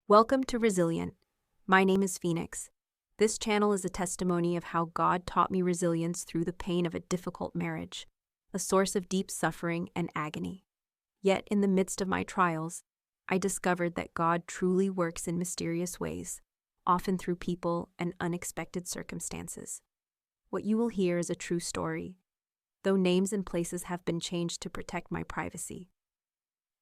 Welcome to Resilient. My name is Phoenix. This channel is a testimony of how God taught me resilience through the pain of a difficult marriage, a source of deep suffering and agony. Yet, in the midst of my trials, I discovered that God truly works in mysterious ways, often through people and unexpected circumstances. What you will hear is a true story, though names and places have been changed to protect my privacy.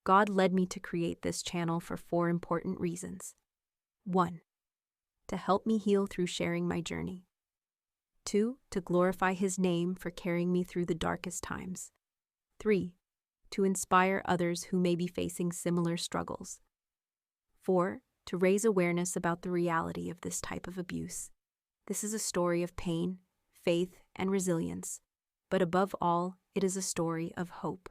God led me to create this channel for 4 important reasons. 1. To help me heal through sharing my journey. 2. To glorify His name for carrying me through the darkest times. 3. To inspire others who may be facing similar struggles. 4. To raise awareness about the reality of this type of abuse. This is a story of pain, faith, and resilience, but above all, it is a story of hope.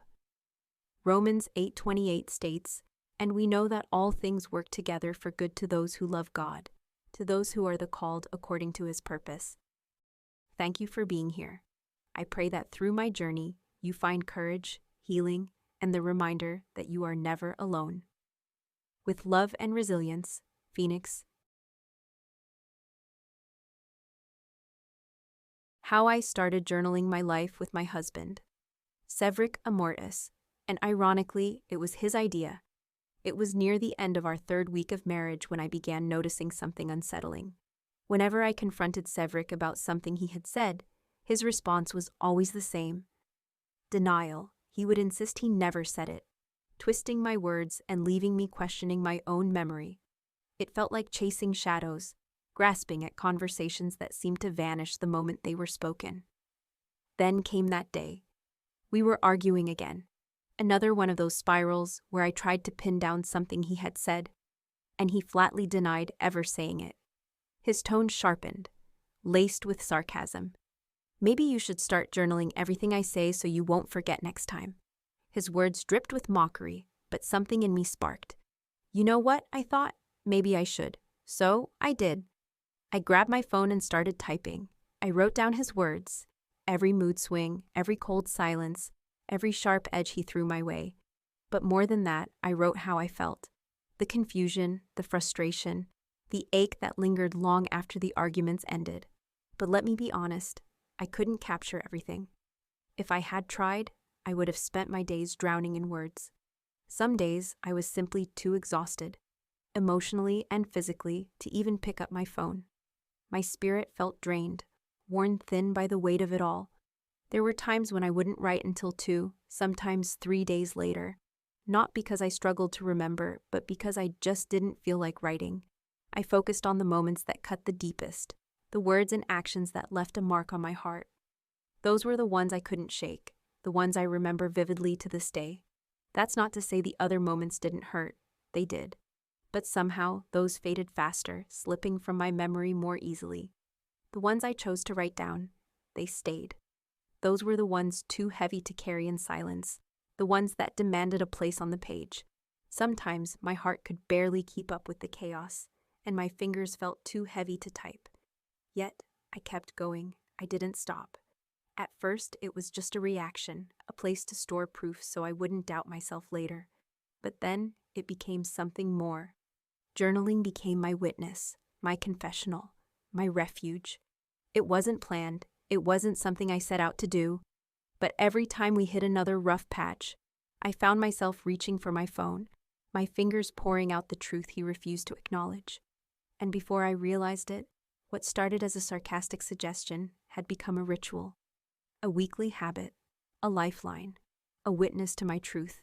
Romans 8:28 states, "And we know that all things work together for good to those who love God, to those who are the called according to His purpose." Thank you for being here. I pray that through my journey, you find courage, healing, and the reminder that you are never alone. With love and resilience, Phoenix. How I started journaling my life with my husband, Cedric Amortis. And ironically, it was his idea. It was near the end of our 3rd week of marriage when I began noticing something unsettling. Whenever I confronted Cedric about something he had said, his response was always the same: denial. He would insist he never said it, twisting my words and leaving me questioning my own memory. It felt like chasing shadows, grasping at conversations that seemed to vanish the moment they were spoken. Then came that day. We were arguing again. Another one of those spirals where I tried to pin down something he had said, and he flatly denied ever saying it. His tone sharpened, laced with sarcasm. "Maybe you should start journaling everything I say so you won't forget next time." His words dripped with mockery, but something in me sparked. You know what, I thought? Maybe I should. So I did. I grabbed my phone and started typing. I wrote down his words, every mood swing, every cold silence, every sharp edge he threw my way. But more than that, I wrote how I felt. The confusion, the frustration, the ache that lingered long after the arguments ended. But let me be honest, I couldn't capture everything. If I had tried, I would have spent my days drowning in words. Some days, I was simply too exhausted, emotionally and physically, to even pick up my phone. My spirit felt drained, worn thin by the weight of it all. There were times when I wouldn't write until 2, sometimes 3 days later. Not because I struggled to remember, but because I just didn't feel like writing. I focused on the moments that cut the deepest, the words and actions that left a mark on my heart. Those were the ones I couldn't shake, the ones I remember vividly to this day. That's not to say the other moments didn't hurt. They did. But somehow, those faded faster, slipping from my memory more easily. The ones I chose to write down, they stayed. Those were the ones too heavy to carry in silence, the ones that demanded a place on the page. Sometimes my heart could barely keep up with the chaos, and my fingers felt too heavy to type. Yet, I kept going. I didn't stop. At first, it was just a reaction, a place to store proof so I wouldn't doubt myself later. But then, it became something more. Journaling became my witness, my confessional, my refuge. It wasn't planned. It wasn't something I set out to do, but every time we hit another rough patch, I found myself reaching for my phone, my fingers pouring out the truth he refused to acknowledge. And before I realized it, what started as a sarcastic suggestion had become a ritual, a weekly habit, a lifeline, a witness to my truth.